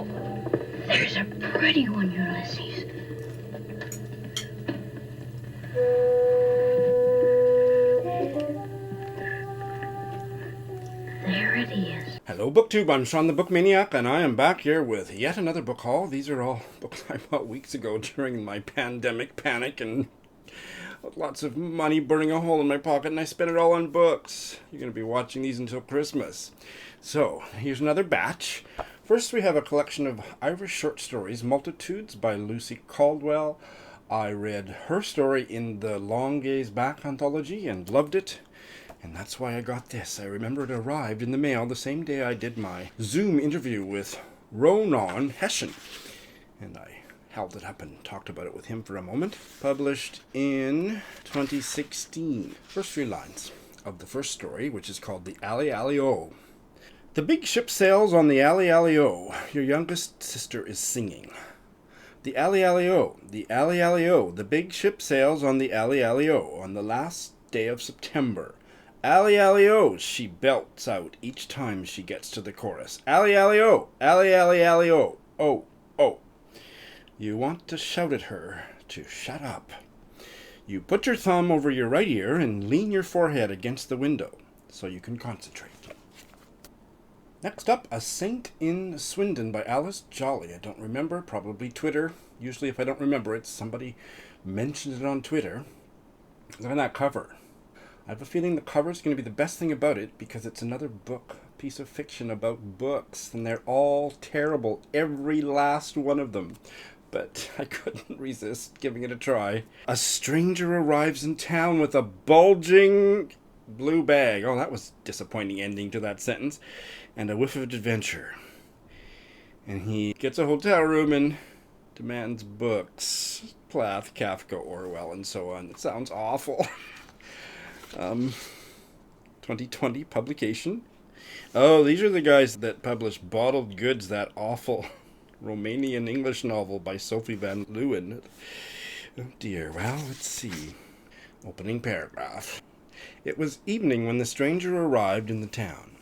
There's a pretty one, Ulysses. There it is. Hello BookTube, I'm Sean the Book Maniac, and I am back here with yet another book haul. These are all books I bought weeks ago during my pandemic panic and lots of money burning a hole in my pocket, and I spent it all on books. You're going to be watching these until Christmas. So, here's another batch. First we have a collection of Irish short stories, Multitudes by Lucy Caldwell. I read her story in the Long Gaze Back anthology and loved it. And that's why I got this. I remember it arrived in the mail the same day I did my Zoom interview with Ronan Hession. And I held it up and talked about it with him for a moment. Published in 2016. First 3 lines of the first story, which is called The Alley Alley O. The big ship sails on the Alley Alley O. Your youngest sister is singing. The Alley Alley O, the Alley Alley O. The big ship sails on the Alley Alley O on the last day of September. Alley Alley O, she belts out each time she gets to the chorus. Alley Alley O, Alley Alley Alley O, oh, oh. You want to shout at her to shut up. You put your thumb over your right ear and lean your forehead against the window so you can concentrate. Next up, A Saint in Swindon by Alice Jolly. I don't remember, probably Twitter. Usually if I don't remember it, somebody mentioned it on Twitter. Look at that cover. I have a feeling the cover is going to be the best thing about it because it's another book, piece of fiction about books, and they're all terrible, every last one of them. But I couldn't resist giving it a try. A stranger arrives in town with a bulging blue bag. Oh, that was a disappointing ending to that sentence. And a whiff of adventure. And he gets a hotel room and demands books. Plath, Kafka, Orwell, and so on. It sounds awful. 2020 publication. Oh, these are the guys that published Bottled Goods, that awful Romanian English novel by Sophie van Leeuwen. Oh dear, well, let's see. Opening paragraph. It was evening when the stranger arrived in the town.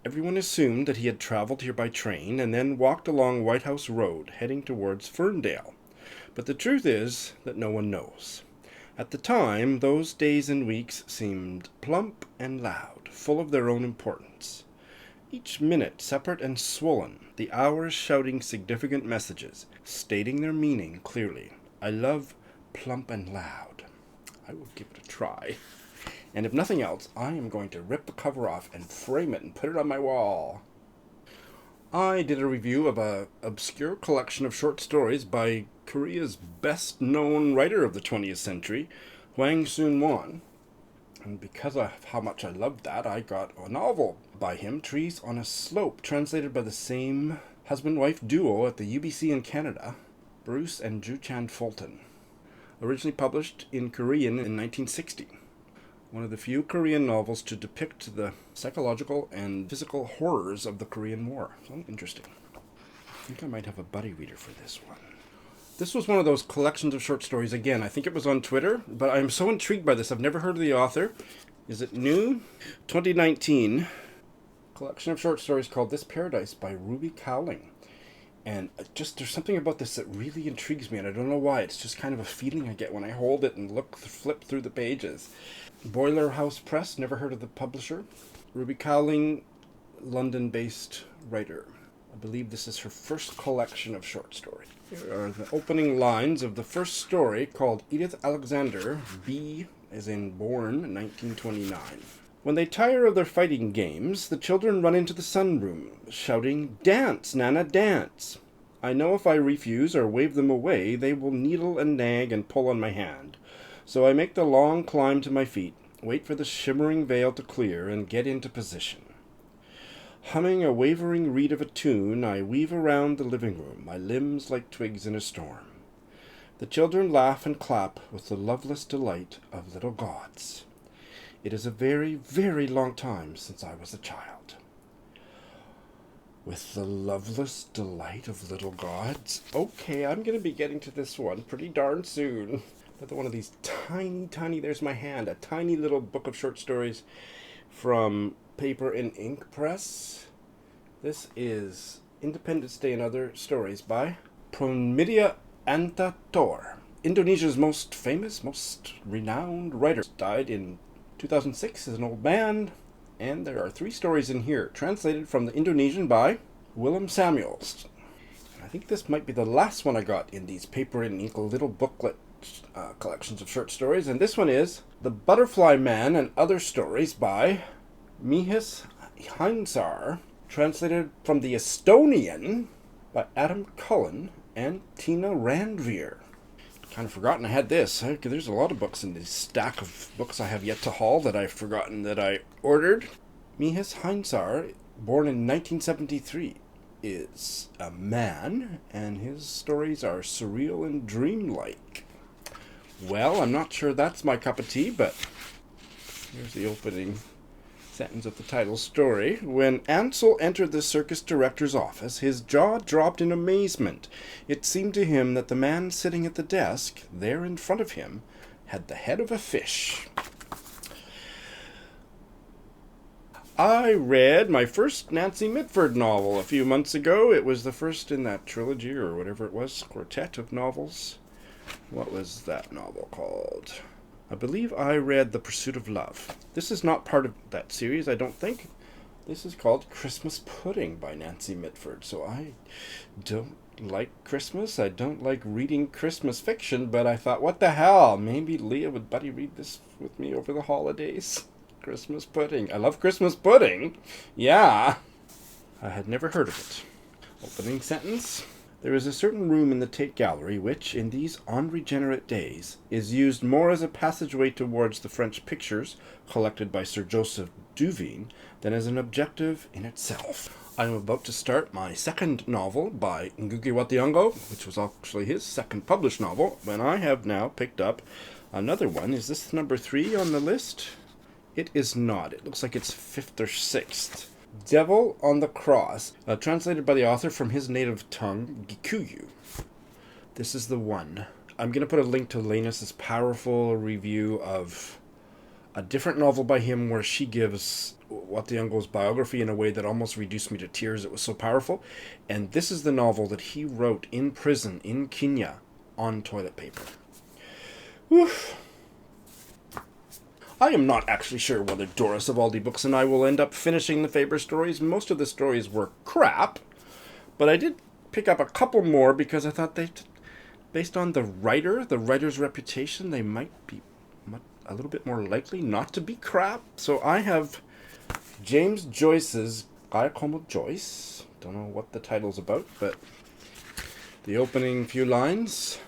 Everyone assumed that he had traveled here by train and then walked along White House Road, heading towards Ferndale. But the truth is that no one knows. At the time, those days and weeks seemed plump and loud, full of their own importance. Each minute separate and swollen, the hours shouting significant messages, stating their meaning clearly. I love plump and loud. I will give it a try. And if nothing else, I am going to rip the cover off and frame it and put it on my wall. I did a review of an obscure collection of short stories by Korea's best-known writer of the 20th century, Hwang Soon-won. And because of how much I loved that, I got a novel by him, Trees on a Slope, translated by the same husband-wife duo at the UBC in Canada, Bruce and Ju-chan Fulton. Originally published in Korean in 1960. One of the few Korean novels to depict the psychological and physical horrors of the Korean War. So interesting. I think I might have a buddy reader for this one. This was one of those collections of short stories. Again, I think it was on Twitter, but I'm so intrigued by this. I've never heard of the author. Is it new? 2019. Collection of short stories called This Paradise by Ruby Cowling. And just there's something about this that really intrigues me, and I don't know why. It's just kind of a feeling I get when I hold it and flip through the pages. Boiler House Press, never heard of the publisher. Ruby Cowling, London-based writer. I believe this is her first collection of short stories. Here are the opening lines of the first story called Edith Alexander, B as in born, 1929. When they tire of their fighting games, the children run into the sunroom, shouting, "Dance, Nana, dance!" I know if I refuse or wave them away, they will needle and nag and pull on my hand. So I make the long climb to my feet, wait for the shimmering veil to clear, and get into position. Humming a wavering reed of a tune, I weave around the living room, my limbs like twigs in a storm. The children laugh and clap with the loveless delight of little gods. It is a very, very long time since I was a child. With the loveless delight of little gods? Okay, I'm going to be getting to this one pretty darn soon. Another one of these tiny, there's my hand, a tiny little book of short stories from Paper and Ink Press. This is Independence Day and Other Stories by Promidia Antator. Indonesia's most famous, most renowned writer. Died in 2006 as an old man. And there are 3 stories in here, translated from the Indonesian by Willem Samuels. I think this might be the last one I got in these paper and ink little booklet collections of short stories. And this one is The Butterfly Man and Other Stories by Mihis Hainsar, translated from the Estonian by Adam Cullen and Tina Randveer. Kind of forgotten I had this. There's a lot of books in this stack of books I have yet to haul that I've forgotten that I ordered. Mihis Hainsar, born in 1973, is a man, and his stories are surreal and dreamlike. Well, I'm not sure that's my cup of tea, but here's the opening sentence of the title story. When Ansel entered the circus director's office, his jaw dropped in amazement. It seemed to him that the man sitting at the desk, there in front of him, had the head of a fish. I read my first Nancy Mitford novel a few months ago. It was the first in that trilogy, or whatever it was, quartet of novels. What was that novel called? I believe I read The Pursuit of Love. This is not part of that series, I don't think. This is called Christmas Pudding by Nancy Mitford. So I don't like Christmas. I don't like reading Christmas fiction, but I thought, what the hell? Maybe Leah would buddy read this with me over the holidays. Christmas Pudding. I love Christmas pudding. Yeah. I had never heard of it. Opening sentence. There is a certain room in the Tate Gallery which, in these unregenerate days, is used more as a passageway towards the French pictures collected by Sir Joseph Duveen than as an objective in itself. I am about to start my second novel by Ngugi wa Thiong'o, which was actually his second published novel, when I have now picked up another one. Is this number 3 on the list? It is not. It looks like it's 5th or 6th. Devil on the Cross, translated by the author from his native tongue, Gikuyu. This is the one. I'm going to put a link to Lanus's powerful review of a different novel by him where she gives Wat Thiong'o's biography in a way that almost reduced me to tears. It was so powerful. And this is the novel that he wrote in prison in Kenya on toilet paper. Oof. I am not actually sure whether Dora Savaldi Books and I will end up finishing the Faber stories. Most of the stories were crap, but I did pick up a couple more because I thought based on the writer's reputation, they might be a little bit more likely not to be crap. So I have James Joyce's Guy Como Joyce. Don't know what the title's about, but the opening few lines.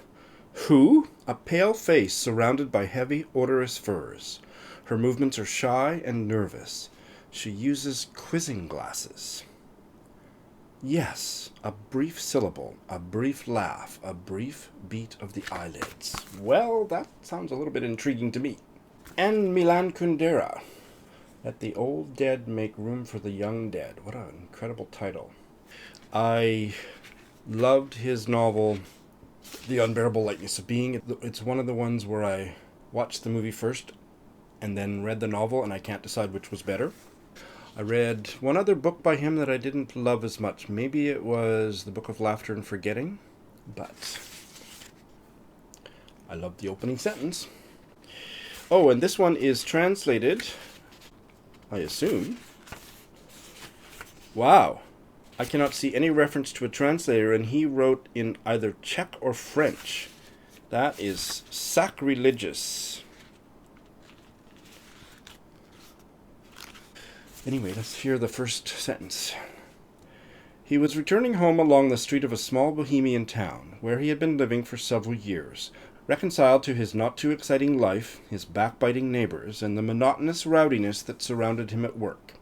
Who? A pale face surrounded by heavy, odorous furs. Her movements are shy and nervous. She uses quizzing glasses. Yes, a brief syllable, a brief laugh, a brief beat of the eyelids. Well, that sounds a little bit intriguing to me. And Milan Kundera. Let the old dead make room for the young dead. What an incredible title. I loved his novel, The Unbearable Lightness of Being. It's one of the ones where I watched the movie first and then read the novel, and I can't decide which was better. I read one other book by him that I didn't love as much. Maybe it was The Book of Laughter and Forgetting, but I loved the opening sentence. Oh, and this one is translated, I assume. Wow. I cannot see any reference to a translator, and he wrote in either Czech or French. That is sacrilegious. Anyway, let's hear the first sentence. He was returning home along the street of a small Bohemian town, where he had been living for several years, reconciled to his not-too-exciting life, his backbiting neighbors, and the monotonous rowdiness that surrounded him at work.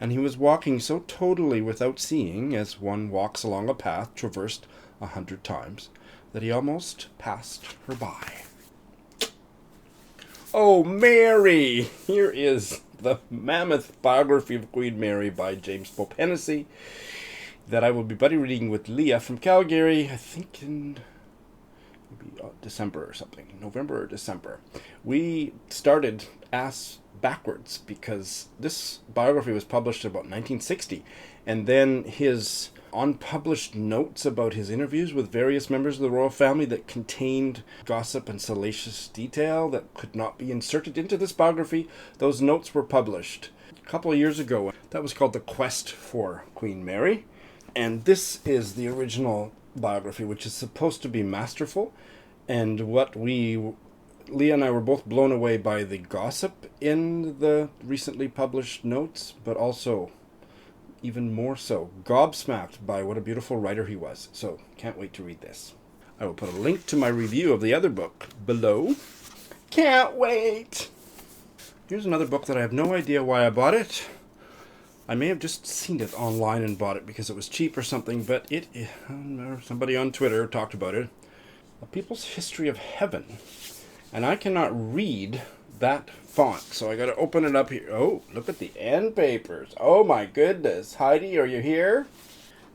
And he was walking so totally without seeing, as one walks along a path traversed 100 times, that he almost passed her by. Oh, Mary! Here is the mammoth biography of Queen Mary by James Pope Hennessy that I will be buddy reading with Leah from Calgary, I think in maybe December or something, November or December. We started ass backwards because this biography was published about 1960, and then his unpublished notes about his interviews with various members of the royal family that contained gossip and salacious detail that could not be inserted into this biography. Those notes were published a couple of years ago. That was called The Quest for Queen Mary. And this is the original biography, which is supposed to be masterful. And Leah and I were both blown away by the gossip in the recently published notes, but also, even more so, gobsmacked by what a beautiful writer he was. So, can't wait to read this. I will put a link to my review of the other book below. Can't wait! Here's another book that I have no idea why I bought it. I may have just seen it online and bought it because it was cheap or something, but somebody on Twitter talked about it. A People's History of Heaven. And I cannot read that font, so I gotta open it up here. Oh, look at the end papers. Oh my goodness. Heidi, are you here?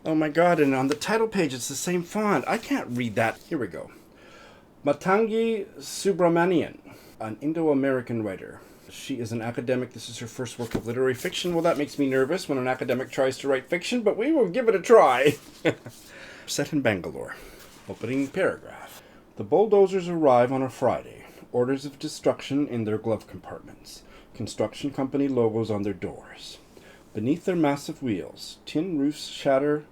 Oh my god, and on the title page it's the same font. I can't read that. Here we go. Matangi Subramanian, an Indo-American writer. She is an academic. This is her first work of literary fiction. Well, that makes me nervous when an academic tries to write fiction, but we will give it a try. Set in Bangalore. Opening paragraph. The bulldozers arrive on a Friday. Orders of destruction in their glove compartments. Construction company logos on their doors. Beneath their massive wheels, tin roofs shatter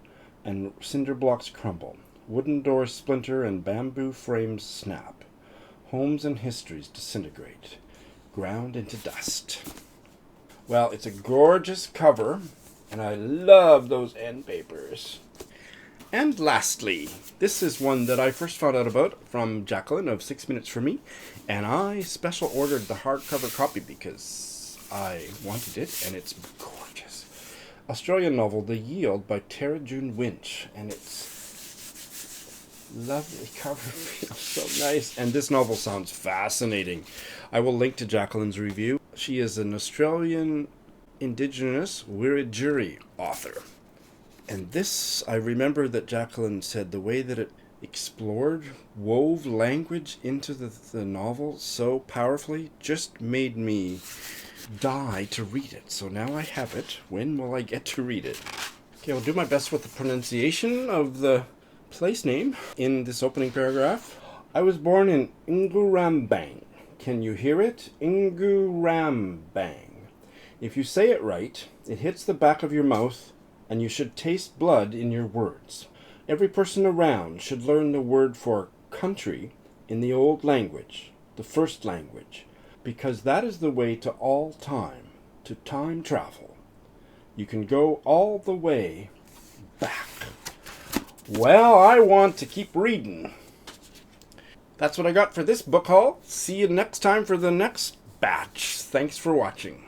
and cinder blocks crumble. Wooden doors splinter and bamboo frames snap. Homes and histories disintegrate. Ground into dust. Well, it's a gorgeous cover, and I love those end papers. And lastly, this is one that I first found out about from Jacqueline of 6 Minutes for Me, and I special ordered the hardcover copy because I wanted it, and it's gorgeous. Australian novel, The Yield by Tara June Winch, and it's lovely cover, feels so nice, and this novel sounds fascinating. I will link to Jacqueline's review. She is an Australian Indigenous Wiradjuri author. And this, I remember that Jacqueline said the way that it explored, wove language into the novel so powerfully, just made me die to read it. So now I have it. When will I get to read it? Okay, I'll do my best with the pronunciation of the place name in this opening paragraph. I was born in Ingurambang. Can you hear it? Ingurambang. If you say it right, it hits the back of your mouth, and you should taste blood in your words. Every person around should learn the word for country in the old language, the first language, because that is the way to all time, to time travel. You can go all the way back. Well, I want to keep reading. That's what I got for this book haul. See you next time for the next batch. Thanks for watching.